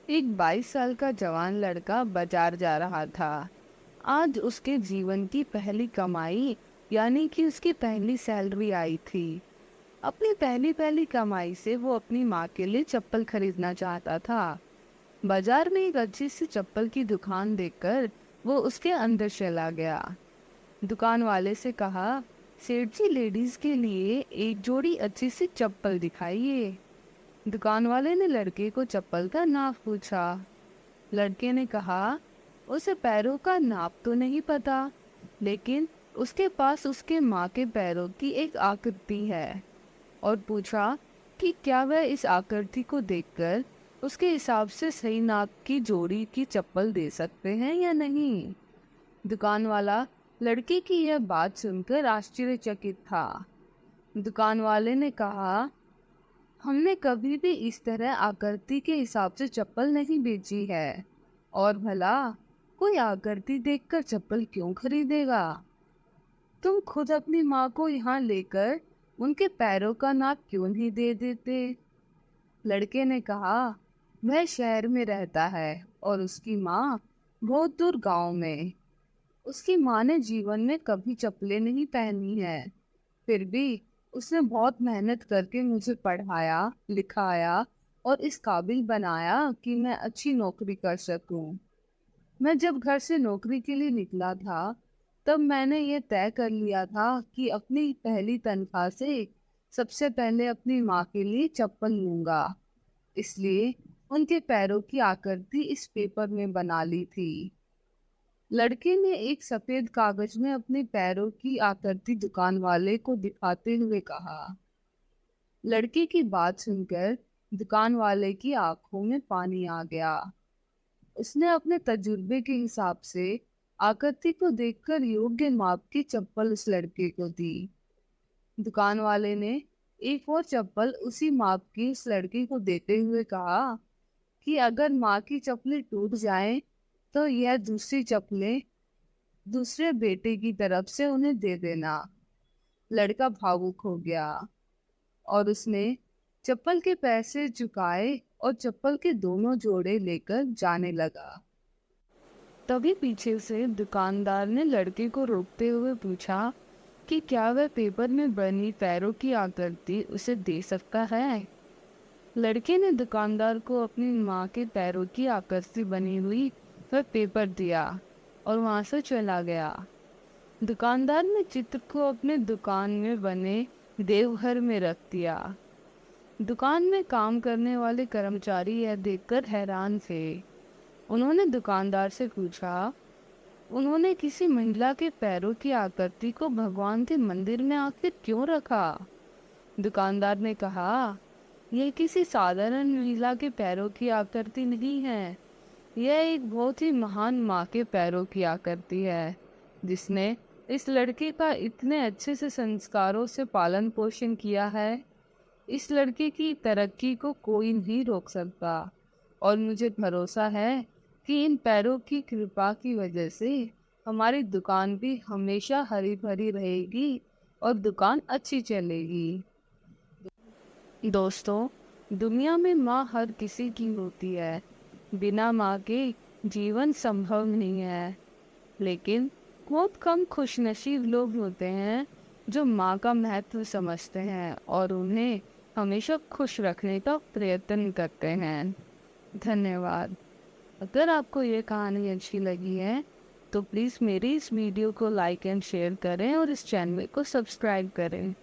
एक 22 साल का जवान लड़का बाजार जा रहा था। आज उसके जीवन की पहली कमाई यानी कि उसकी पहली सैलरी आई थी। अपनी पहली पहली कमाई से वो अपनी माँ के लिए चप्पल खरीदना चाहता था। बाजार में एक अच्छी सी चप्पल की दुकान देखकर वो उसके अंदर चला गया। दुकान वाले से कहा, सेठ जी लेडीज के लिए एक जोड़ी अच्छी सी चप्पल दिखाइए। दुकान वाले ने लड़के को चप्पल का नाप पूछा। लड़के ने कहा, उसे पैरों का नाप तो नहीं पता, लेकिन उसके पास उसके माँ के पैरों की एक आकृति है। और पूछा कि क्या वह इस आकृति को देखकर उसके हिसाब से सही नाप की जोड़ी की चप्पल दे सकते हैं या नहीं। दुकान वाला लड़के की यह बात सुनकर आश्चर्यचकित था। दुकान वाले ने कहा, हमने कभी भी इस तरह आकृति के हिसाब से चप्पल नहीं बेची है। और भला कोई आकृति देखकर चप्पल क्यों खरीदेगा। तुम खुद अपनी माँ को यहाँ लेकर उनके पैरों का नाप क्यों नहीं दे देते। लड़के ने कहा, वह शहर में रहता है और उसकी माँ बहुत दूर गांव में। उसकी माँ ने जीवन में कभी चप्पलें नहीं पहनी है। फिर भी उसने बहुत मेहनत करके मुझे पढ़ाया, लिखाया और इस काबिल बनाया कि मैं अच्छी नौकरी कर सकूं। मैं जब घर से नौकरी के लिए निकला था, तब मैंने ये तय कर लिया था कि अपनी पहली तनख्वाह से सबसे पहले अपनी माँ के लिए चप्पल लूंगा। इसलिए उनके पैरों की आकृति इस पेपर में बना ली थी। लड़के ने एक सफेद कागज में अपने पैरों की आकृति दुकान वाले को दिखाते हुए कहा। लड़के की बात सुनकर दुकान वाले की आंखों में पानी आ गया। उसने अपने तजुर्बे के हिसाब से आकृति को देखकर योग्य माप की चप्पल उस लड़के को दी। दुकान वाले ने एक और चप्पल उसी माप की उस लड़के को देते हुए कहा कि अगर माँ की चप्पलें टूट जाएं, तो यह दूसरी चप्पलें दूसरे बेटे की तरफ से उन्हें दे देना। लड़का भावुक हो गया और उसने चप्पल के पैसे चुकाए और चप्पल के दोनों जोड़े लेकर जाने लगा। तभी पीछे से दुकानदार ने लड़के को रोकते हुए पूछा कि क्या वह पेपर में बनी पैरों की आकृति उसे दे सकता है। लड़के ने दुकानदार को अपनी माँ के पैरों की आकृति बनी हुई वह पेपर दिया और वहां से चला गया। दुकानदार ने चित्र को अपने दुकान में बने देवघर में रख दिया। दुकान में काम करने वाले कर्मचारी यह देखकर हैरान थे। उन्होंने दुकानदार से पूछा, उन्होंने किसी महिला के पैरों की आकृति को भगवान के मंदिर में आखिर क्यों रखा। दुकानदार ने कहा, यह किसी साधारण महिला के पैरों की आकृति नहीं है। यह एक बहुत ही महान माँ के पैरों की आकृति है, जिसने इस लड़के का इतने अच्छे से संस्कारों से पालन पोषण किया है। इस लड़के की तरक्की को कोई नहीं रोक सकता और मुझे भरोसा है कि इन पैरों की कृपा की वजह से हमारी दुकान भी हमेशा हरी भरी रहेगी और दुकान अच्छी चलेगी। दोस्तों, दुनिया में माँ हर किसी की होती है। बिना माँ के जीवन संभव नहीं है। लेकिन बहुत कम खुशनसीब लोग होते हैं जो माँ का महत्व समझते हैं और उन्हें हमेशा खुश रखने का प्रयत्न करते हैं। धन्यवाद। अगर आपको ये कहानी अच्छी लगी है तो प्लीज़ मेरी इस वीडियो को लाइक एंड शेयर करें और इस चैनल को सब्सक्राइब करें।